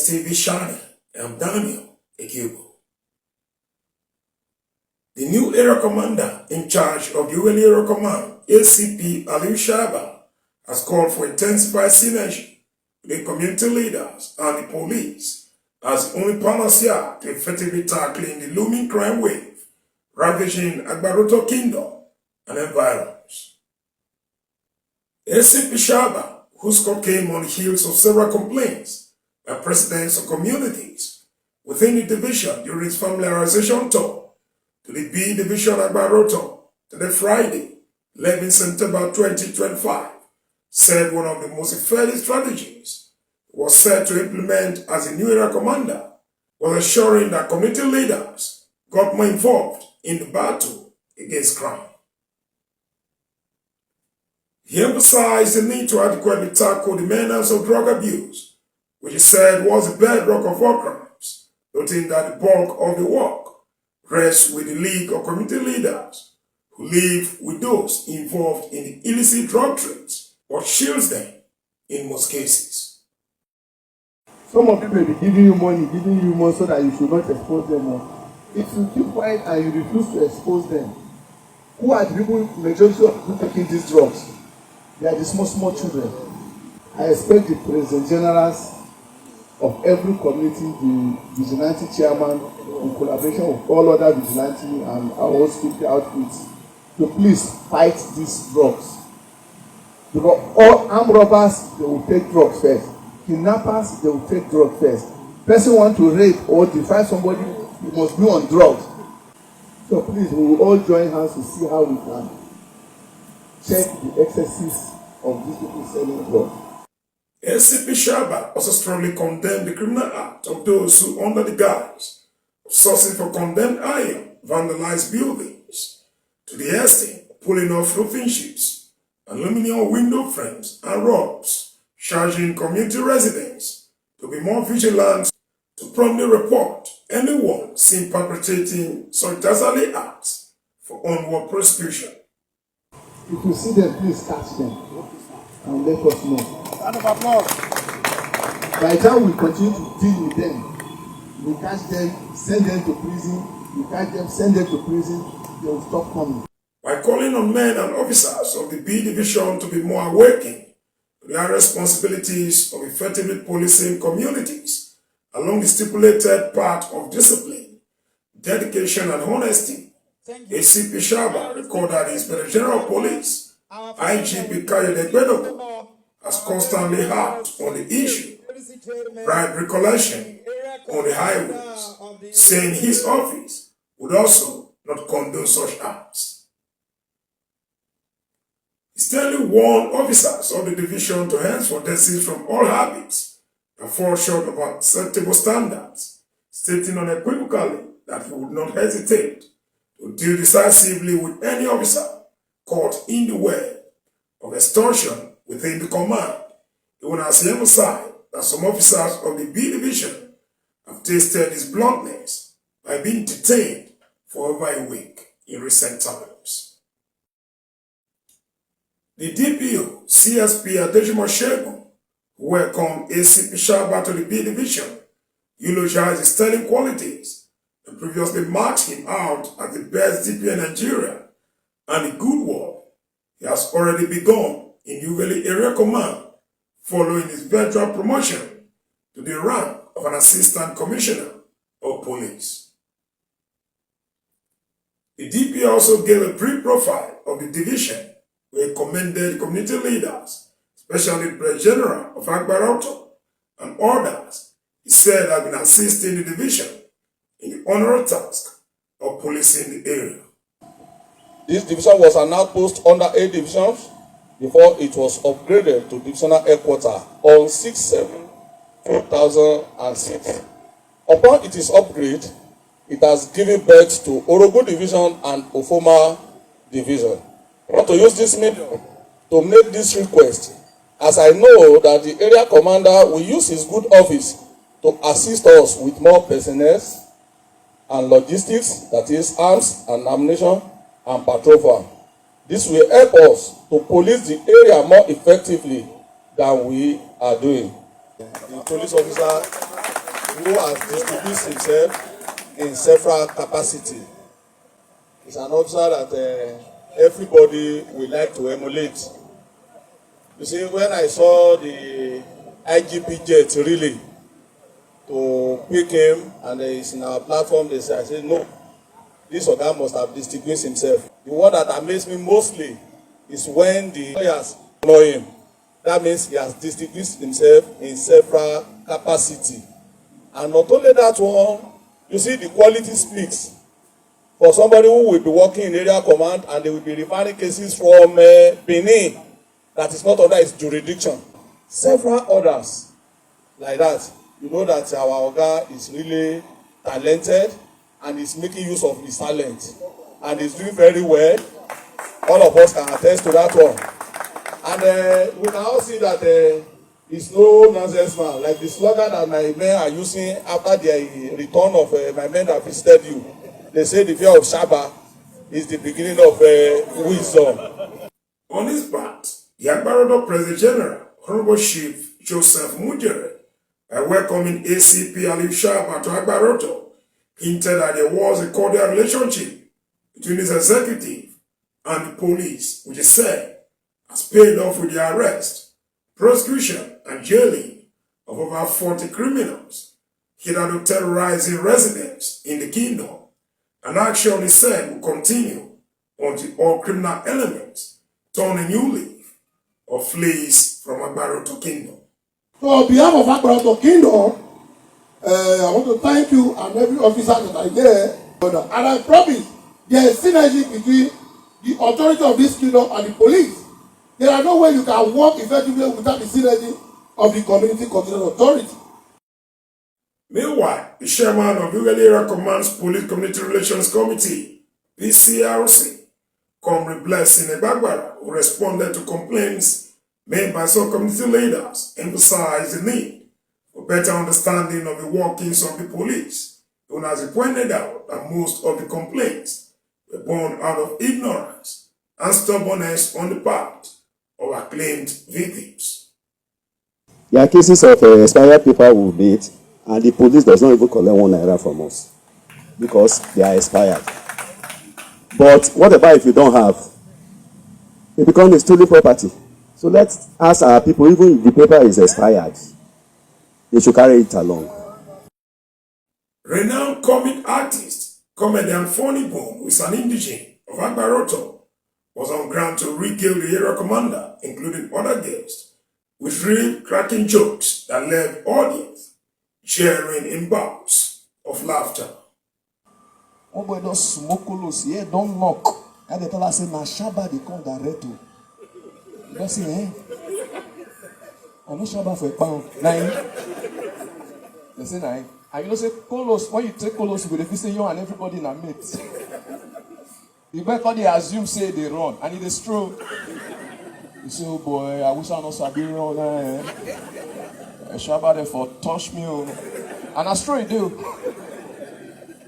TV Shani. I'm Daniel Ekibo. The new area commander in charge of the UN Area Command, ACP Aliyu Shaba, has called for intensified synergy with the community leaders and the police as the only panacea to effectively tackling the looming crime wave ravaging Agbarha-Otor Kingdom and environs. ACP Shaba, whose call came on the heels of several complaints by presidents of communities within the division during its familiarization tour to the B Division Agbarha-Otor today Friday, 11 September 2025, said one of the most effective strategies was set to implement as a new area commander was assuring that community leaders got more involved in the battle against crime. He emphasized the need to adequately tackle the menace of drug abuse, which he said was the bedrock of all crimes, noting that the bulk of the work rests with the League of Community Leaders who live with those involved in the illicit drug trades or shields them in most cases. Some of them may be giving you money so that you should not expose them more. If you keep quiet and you refuse to expose them, who are the people, majority of people taking these drugs? They are the small children. I expect the President Generals of every community, the vigilante chairman, in collaboration with all other vigilante and our security outfits, to please fight these drugs. Because all armed robbers, they will take drugs first. Kidnappers, they will take drugs first. Person want to rape or defy somebody, he must be on drugs. So please, we will all join hands to see how we can check the excesses of these people selling drugs. ACP Shaba also strongly condemned the criminal act of those who, under the guise of sourcing for condemned iron, vandalized buildings, to the extent of pulling off roofing sheets, aluminum window frames, and ropes, charging community residents to be more vigilant to promptly report anyone seen perpetrating such dastardly acts for onward prosecution. If you see them, please catch them and let us know. Round of applause. By the time we continue to deal with them, we catch them, send them to prison, we catch them, send them to prison, they will stop coming. By calling on men and officers of the B Division to be more awakened to their responsibilities of effectively policing communities along the stipulated path of discipline, dedication, and honesty, ACP Shaba recorded his Inspector General of Police, IGP Agbarha-Otor, has constantly harped on the issue, bribery collection on the highways, saying his office would also not condone such acts. He sternly warned officers of the division to henceforth desist from all habits that fall short of acceptable standards, stating unequivocally that he would not hesitate to deal decisively with any officer caught in the web of extortion within the command, even as he emphasized that some officers of the B Division have tasted his bluntness by being detained for over a week in recent times. The DPO, CSP Adejimo, who welcomed ACP Shaba to the B Division, eulogized his sterling qualities and previously marked him out as the best DPO in Nigeria and the good work he has already begun in Uveli Area Command following his veteran promotion to the rank of an Assistant Commissioner of Police. The DP also gave a brief profile of the division where he commended community leaders, especially the President General of Agbarha-Otor and others he said have been assisting the division in the honorable task of policing the area. This division was an outpost under 8 divisions before it was upgraded to divisional headquarters on 6/7/2006. Upon its upgrade, it has given birth to Orogo Division and Ofoma Division. I want to use this medium to make this request, as I know that the area commander will use his good office to assist us with more personnel and logistics, that is arms and ammunition and patrol van. This will help us to police the area more effectively than we are doing. The police officer who has distinguished himself in several capacity. He's an officer that everybody would like to emulate. You see, when I saw the IGP jet really to pick him and he's in our platform, I said, no, this Oga must have distinguished himself. The one that amazed me mostly is when the lawyers employ him. That means he has distinguished himself in several capacity. And not only that one, you see the quality speaks. For somebody who will be working in area command and they will be referring cases from Benin that is not under his jurisdiction. Several others like that. You know that our Oga is really talented and is making use of his talent. And is doing very well. All of us can attest to that one. And we can all see that it's no nonsense man. Like the slogan that my men are using after the return of my men that visited you. They say the fear of Shaba is the beginning of wisdom. On his part, the Agbarha-Otor President General, Honorable Chief Joseph Mujere, by welcoming ACP Aliyu Shaba to Agbarha-Otor, hinted that there was a cordial relationship between his executive and the police, which is said has paid off with the arrest, prosecution, and jailing of over 40 criminals hitherto terrorizing residents in the kingdom. An action is said will continue until all criminal elements turn a new leaf or flees from Agbarha-Otor Kingdom. So on behalf of Agbarha-Otor Kingdom, I want to thank you and every officer that are there. And I promise there is synergy between the authority of this kingdom and the police. There are no way you can work effectively without the synergy of the community control authority. Meanwhile, the chairman of Ugali Area Command's Police Community Relations Committee, PCRC, Comrade Blessing Agbarha, who responded to complaints made by some community leaders, emphasized the need for better understanding of the workings of the police, even as he pointed out that most of the complaints were born out of ignorance and stubbornness on the part of acclaimed victims. There are cases of expired paper we made, and the police does not even collect 1 naira from us because they are expired. But what about if you don't have? It becomes a stolen property. So let's ask our people, even if the paper is expired, they should carry it along. Renowned comic artist, comedian Funny Bone, who is an indigene of Agbarha-Otor, was on ground to regale the area commander, including other guests, with real cracking jokes that left audience sharing in bouts of laughter. One boy don smoke colos, yeah, don knock. And they tell us, say, na Shaba they come direct to. You don't say, I know Shaba for a pound. Nine. They say nine. And you know, say, colos, when you take colos, you go, say, you and everybody in a mate. You better they assume, say, they run. And it is true. You say, oh boy, I wish I know Sabi run. Shaba therefore touch me. And I straight do.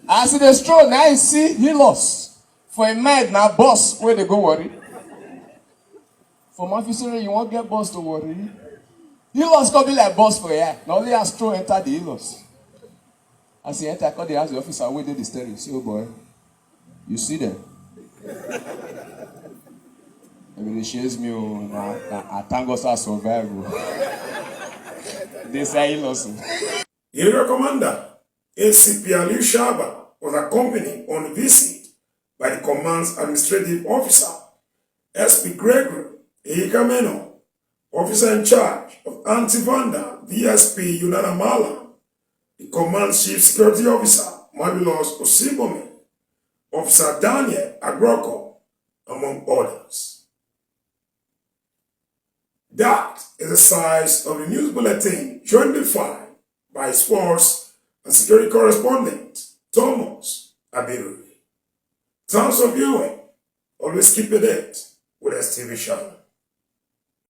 As it is true, now you see, he lost. For a man, now boss, where they go worry. For my officer, you won't get boss to worry. He lost could be like boss for ya. Not only as true enter the he-loss. As he enter, they ask the officer where they the steering. Say, oh boy, you see them? Maybe they chase me, I thank God I survive. They say he lost. The area commander, ACP Aliyu Shaba, was accompanied on a visit by the command's administrative officer, SP Gregory Ekameno, officer in charge of anti-vandal VSP Yunana Malam, the command's chief security officer, Mabilos Osibome, officer Daniel Agroko, among others. That is the size of the news bulletin jointly filed by sports and security correspondent Thomas Abiru. Thanks for viewing. Always keep it with STV Shaba.